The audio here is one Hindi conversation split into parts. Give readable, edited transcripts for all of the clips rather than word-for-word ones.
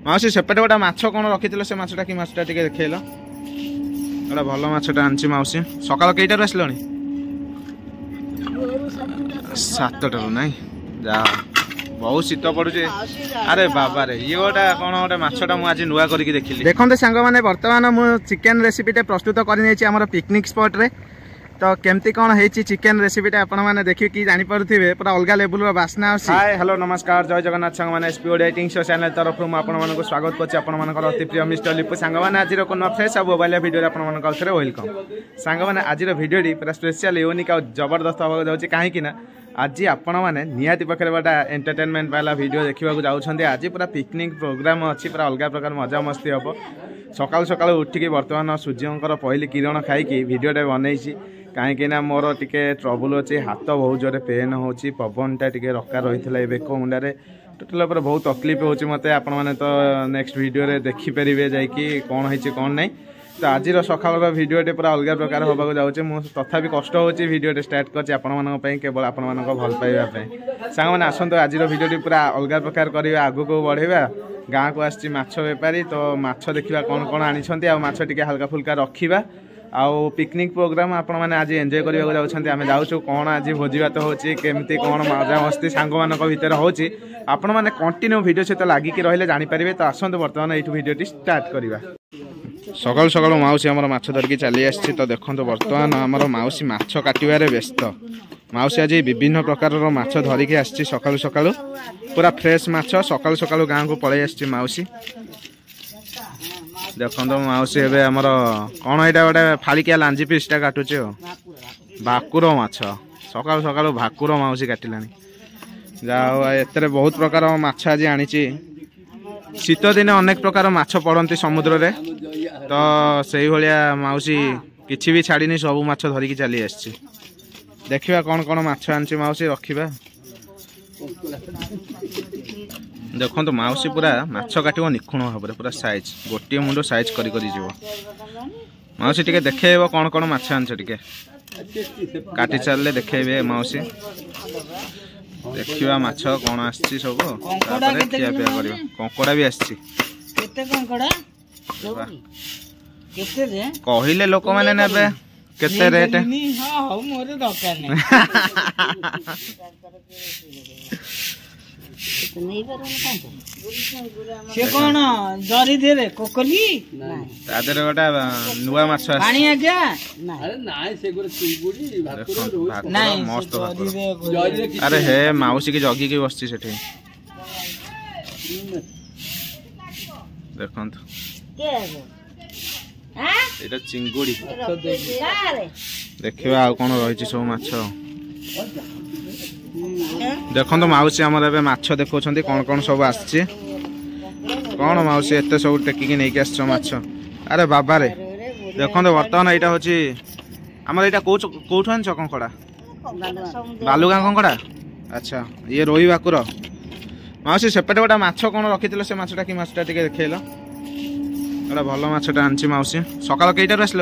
माउसी सेपटे गोटे माछ कौन रखी से माछटा कि माछटा टिके देखल गोटे भल माछटा आनी माउसी सकाल कईटार आसल 7टार ना जा बहुत शीत पड़ुचे अरे बाबा रे ये गोटे कौन गोटे माछटा मुझे आज नुआ करके देखिली देखते सांग मैंने बर्तमान मुझे चिकेन रेसिपीटे प्रस्तुत कर पिकनिक स्पॉट रे तो केमती कौन है चिकेन रेसिपीटा आपण मैंने देखिए कि जानीपे पूरा अलग लेवल बास्ना हाय हेलो नमस्कार जय जगन्नाथ सांग मैंने SP Odia editing show channel तरफ मैं स्वागत कर अति प्रिय मिस्टर लिपु सांग मैंने आज फ्रेश और मोबाइल भिडियो आपंकर वेलकम सांग मैंने आज भिडियोटी पूरा स्पेशल यूनिक और जबरदस्त होगा जाऊँगी कहीं आज आपण मैंने निहाती पाखे गोटे एंटरटेनमेंट वाला वीडियो देखा जाऊँच आज पूरा पिकनिक प्रोग्राम अच्छी पूरा अलग प्रकार मजा मस्ती हम सकाल सकाल उठिकी बर्तमान सूर्यंकर पहली किरण खाई भिडियोटे बनई कहीं मोर टिके ट्रबुल अच्छे हाथ बहुत जोरे पेन हो पवनटा टिके रखा रही है बेक मुंडे टोटाल पर बहुत तकलीफ हो मत आपण मैंने तो नेक्स्ट वीडियो रे देखिपारे जाकि कौन है कौन नहीं तो आज सकाल भिडियोटे पूरा अलग प्रकार होगा जाऊँचे मुझे तथापि कष्ट हो भिडियोटे स्टार्ट कर केवल आपण भल पाइबापी सांग मैंने आसतु आज भिडियोटी पूरा अलग प्रकार करवा आगू को बढ़ेगा गाँव को आसी माछ बेपारी तो माछ देखा कौन कौन आनी माछ टिके हल्का फुल्का रखा आउ पिकनिक प्रोग्राम आपण मैंने आज एंजॉय करने जाऊँ आम जाऊँ कौन आज भोजी भात होमती कौन मजा मस्ती सांग भितर होची आपण मैंने कंटिन्यू वीडियो सहित लागिक रही जानीपारे तो आसतु बर्तमान ये वीडियोटी स्टार्ट करवा सकाल सकाल माउसी आम माछ धरिकी चली आसी तो देखो बर्तमान आम माउसी माछ काटवे व्यस्त माउसी आज विभिन्न प्रकार माछ धरिकी आसी सकालू सकालू पूरा फ्रेश माछ सकालू सकालू गाँव को पलि आसी माउसी देखो माउसी एवं आमर कौन यहाँ गोटे फाड़िकिया लांजी पीसटा काटुचे भाकुर माछ सकालू सकालू भाकुर माउसी काटिला जाओ एत बहुत प्रकार माछ आज आनी शीत दिन अनेक प्रकार माछ पड़ती समुद्र रे तो से भाया माउसी किछि भी छाड़नी सब माछ धरिकी चली आसी देखिए कौन कौन माछ आनी माउसी रखा देखो तो माउसी पूरा माछ काटिब निखुण भाव पूरा साइज गोटे मुंड साइज कर माउसी टिके देखेब कौन कौन माछ आनछ टिके काटी सारे देखेबे माउसी देखिबा माछ कौन आछि सब तापर खिया पिया करियो कंकड़ा भी आछि केते कंकड़ा केते रे कहिले लोक माने नेबे केते रेट हां हो मोरे दरकार नै से कौन जरी दे कोकली तादर गोटा नुआ माछ पानी आज्ञा अरे नाय से गोरे चिंगुडी भाकुर नाय मस्त भाकुर अरे हे माउसी के जगी के बसची सेठी देखंत के हां एटा चिंगुडी देखिबा आ कोन रहिछि सब माछ देखो तो माउसी आमर ए माछ देखो कौन कौन सब आसछि कौन माउसी एत सब टेकिकी नहीं आस माछ अरे बाबा रे देखो तो बर्तमान यहाँ हूँ आम यहाँ कौट आन कंकड़ा बालुगाँ कंकड़ा अच्छा ये रोही भाकुर माउसी सेपटे गोटे माछ कौन रखी से माछटा कि माछटा टिके देखल गोटे भल माछटा आनी माउसी सकाल कईटार आसल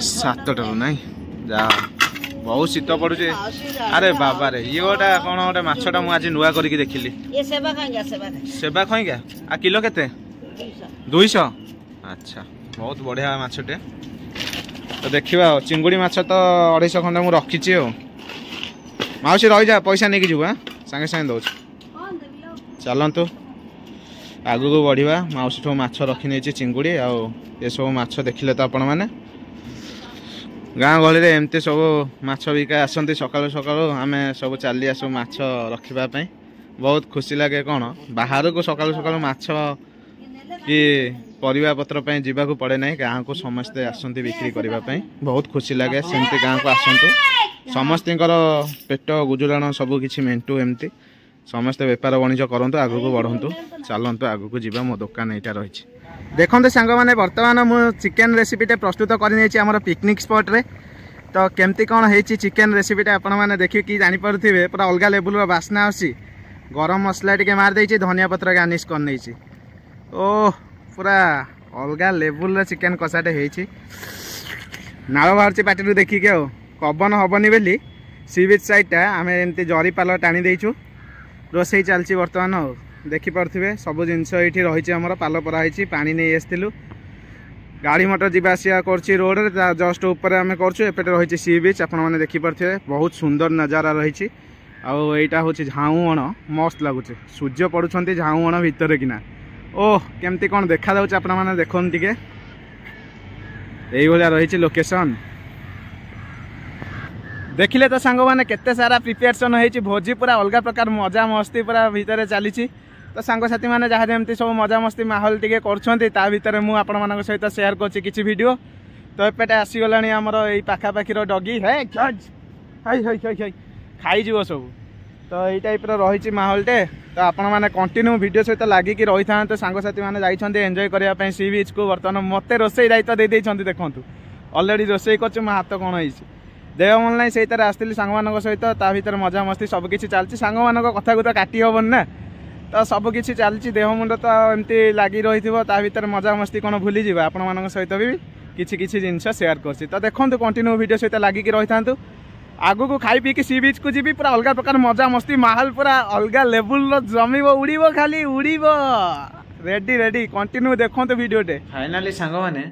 7टार ना जा बहुत शीत पड़ुचे अरे बाबा रे ये गोटे कौन गोटे माछटा मुझे आज नुआ करके देखिली सेबा खईगा आ किलो केते 200 अच्छा बहुत बढ़िया माछटे तो देखा चिंगुड़ी माछ तो 250 खंडे मुझे रखी माउसी रही जा पैसा नहीं जीव सांगे सांगे दौर चलतु आगू को बढ़िया माउसी ठू माछ रखी नहीं चिंगुड़ी आउ ये सब माछ देखिले तो आपण मैंने गाँ गहली एमती सब माछ बिका आसती सकालू सकालू आम सब चली आसू माछ रखापी बहुत खुशी लगे कौन बाहर को सकालू सकालू माछ कि परिवा पत्र पे जावाक पड़े ना गाँव को समस्ते आसती बिक्री करने बहुत खुशी लगे सेमती गाँव को आसतु समस्त पेट गुजराण सब किसी मेंटू एमती समस्ते बेपार वाणिज्य करूँ आगू को बढ़ु चलतु आगू को जा मो दुकान यहाँ रही देखते सांग मैंने बर्तमान मुझे चिकेन रेसिपीटे प्रस्तुत कर पिकनिक स्पॉट रे तो केमती कौन है चिकेन रेसिपीटा आपण मैंने देखिए कि जानीपे पूरा अलग लेवल बास्ना आसी गरम मसला टी मार देछि धनिया पत्र गार्निश कर नहीं ओह पूरा अलग लेवल चिकेन कषाटे होती नाल बाहर पार्टी देखिक पवन हेनी बोली सी बीच साइडटा आम एमती जरी पाल टाणी देचु रोसई चलती बर्तमान देखिपे सब जिनस ये रही आमर पाल पराई पा नहीं आसलु गाड़ी मोटर जीवा आसा कर रोड जस्ट ऊपर आम करपटे रही सी बीच आपने देखिपे बहुत सुंदर नजारा रही आईटा हूँ झाऊण मस्त लगुच सूर्य पड़ुंट झाऊण भितर किना ओह केमती कौन देखा आपने देखते टे ये रही लोकेशन देखिले तो सांग मैंने केते सारा प्रिपेरेसन होती भोजी पूरा अलग प्रकार मजा मस्ती पूरा भितर चली तो सांगसाथी मैंने जहाँ जमी सब मजा मस्ती माहौल टी कर मुझे सहित सेयार कर वीडियो तो एपटे आसीगला आमर ये पाखापाखि डगी है खाईज सब तो यही टाइप रही माहौलटे तो आपण मैंने कंटिन्यू वीडियो सहित लगिकी रही था तो सांगसाथी मैंने जाइए एंजॉय करने सी बीच को बर्तमान मत रोसई दायित्व दे देखूँ अलरेडी रोसई कर हाथ कौन हो देह मन ना से आसती सांग सहित ता भर मजा मस्ती सबकि चलती सांग मान कथा को तो काटी हेबन ना तो सबकि चलती देह मुंड तो एमती लगी रही भर मजा मस्ती कौन भूली जावा आपण मान सहित भी किसी जिनस सेयार कर तो देखो कंटिन्यू वीडियो सहित लगिकी रही था आगु को खाई पी सी बीच को जी पूरा अलग प्रकार मजा मस्ती माहौल पूरा अलग लेवल जमीब उड़ीब खाली उड़ीब रेडी रेडी कंटिन्यू देखो वीडियोटे फाइनाली सांग माने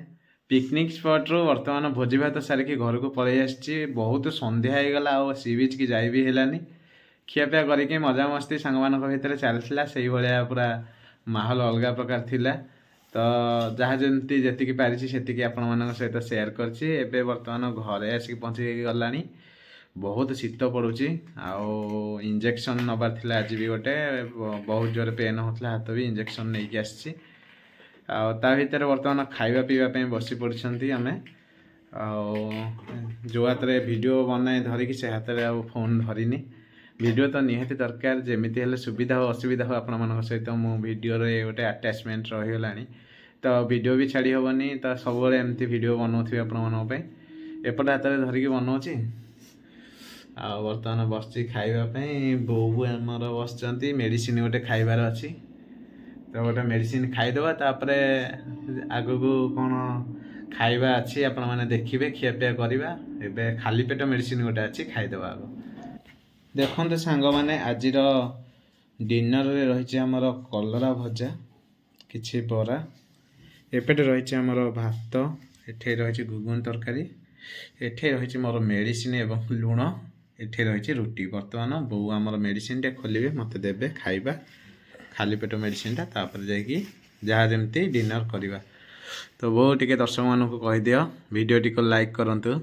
पिकनिक स्पॉट रू वर्तमान भोजी भात सारिकी घर को पलि आसी बहुत संध्या होगला आ सी बीच की जाई भी हेलानी खियापिया करके मजा मस्ती सांग मान भितर चलता से भाया पूरा माहौल अलग प्रकार थिला तो जहाँ जमी जी पारी से आपण मान सहित सेयार कर बर्तमान घरे आसिक पहुँची गला बहुत शीत पड़ुची आउ इंजेक्शन नबार थिला आज भी गोटे बहुत जोर पेन होता हाथ भी इंजेक्शन नहीं आसी ता भर बर्तमान खाଇବା पीवाई बसी पड़ी आम जो हाथ में वीडियो बनाए धरिकी से हाथ में आ फोन धरनी वीडियो तो निहाती दरकार जमी हेल्ले सुविधा हो असुविधा हो आपण मान सहित मो वीडियो गोटे आटाचमेंट रहीगला तो वीडियो भी छाड़ी हेनी तो सब एमती वीडियो बनाऊे आपण एपटे हाथ में धरिकी बनाऊँगी आ बर्तमान बस खावाई बोऊ आमर बस मेडिसिन गोटे खाइबार अच्छी तो गोटे मेडिसिन खाईदे तापर आग को कौन खाइबा अच्छी आपण मैंने देखिए खियापिया करवा ए खाली पेट मेडिसिन गोटे अच्छी खाईदे आग देखते सांग मैंने आज डिनर रही आमर कलरा भजा किछि बरा एपटे रही आमर भात एठे रही घुगुन तरकारी एठे रही मोर मेडिसिन एवं लुण एठे रही रुटी बर्तमान बोऊ आमर मेडिसिन टे खोलिए मत देबे खाइबा खाली पेट मेडिसिन टा तापर जाकि जहाँ जमती डिनर करवा तो वो टिके दर्शक मान को कह दियो वीडियो टी को लाइक करंतु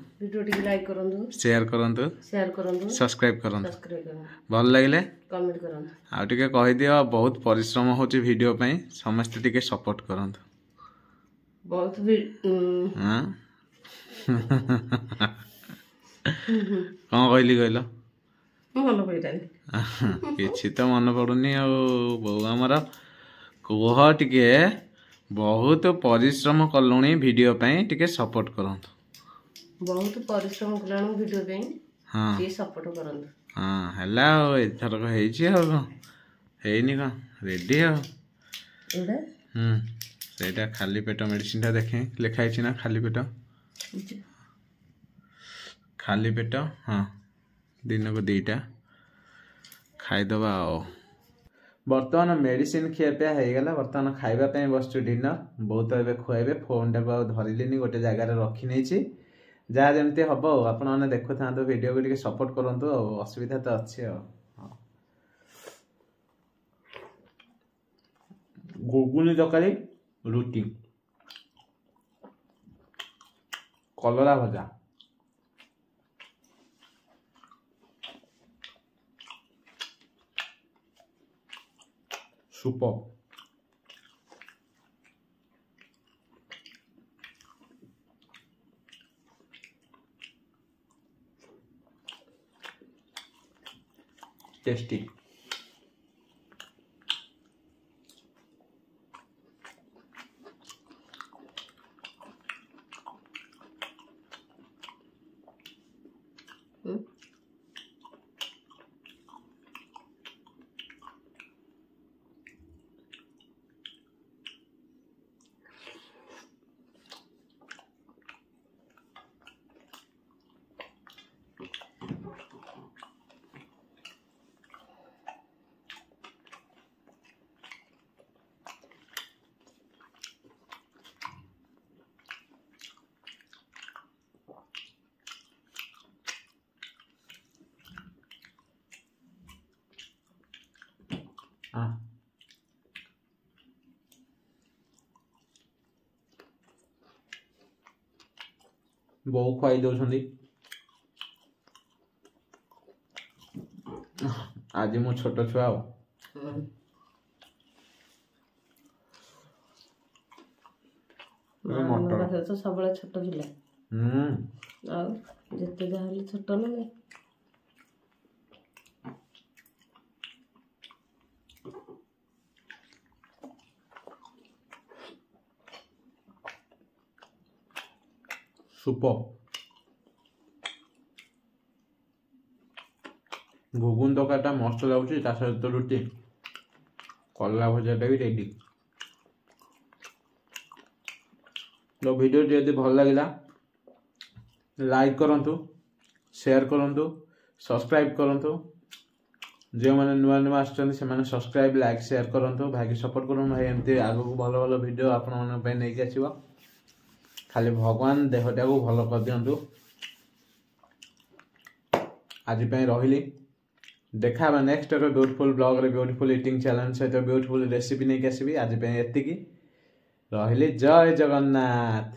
शेयर करंतु सब्सक्राइब करंतु भल लगिले कमेंट करंतु आ टिके कह दियो बहुत परिश्रम होची वीडियो पई समस्त टिके सपोर्ट करंतु बहुत भी हां कौन कहली कहल मन पड़ानी किसी तो मन पड़ुनी बो आमर कह टिके बहुत परिश्रम कलुणी वीडियो पई टिके सपोर्ट करंतु बहुत परिश्रम कलाणु वीडियो पे हां ये सपोर्ट करंतु हां हला एथर को हेची हो हेनी का रेडी हो एडा सेटा खाली पेट मेडिसिन टा देखे लिखाई छी ना खाली पेट खाली पेट हाँ दिन को दीटा खाईदबा बर्तमान मेडिसिन खियापिया होगला बर्तमान खावाई बस डिनर बहुत एवं खुआबे फोन टाक धरलिनी गोटे जगार रखी नहीं जहाँ जमती हम आपने देखु था वीडियो को टिके सपोर्ट करूँ असुविधा तो अच्छी घुगुनी तरकारी रुटी कलरा भजा सुपर टेस्टी हाँ बहु खुआई दौरान आज मो छोट छुआ ପାଖରେ ତ ସବୁବେଳେ ଛୋଟ ପିଲା ଆଉ ଯେତେ ଯାହା ହେଲେ ଛୋଟ ନୁହେଁ। ସୁପ ଘୁଗୁନ ତରକାରୀଟା ମସ୍ତ ଲାଗୁଛି ତା ସହିତ ରୁଟି କଲରା ଭଜାଟା ବି ରେଡି। तो वीडियो यदि भल लगा लाइक करंतु शेयर करंतु सब्सक्राइब करंतु जो मैंने नुआ नुआ आसुच्चंदी सब्सक्राइब लाइक शेयर करंतु भाई की सपोर्ट करन भाई एमती आगो भल भल वीडियो आपण मन पे नै के आसीबो खाली भगवान देहटा को भल कर दियंतु। आज पे रहिली देखा नेक्स्ट ब्यूटीफुल ब्लॉग रे ब्यूटीफुल ईटिंग चैलेंज सहित ब्यूटीफुल रेसिपी नहीं के आसीबी। आज पे एतिकी रहिले जय जगन्नाथ।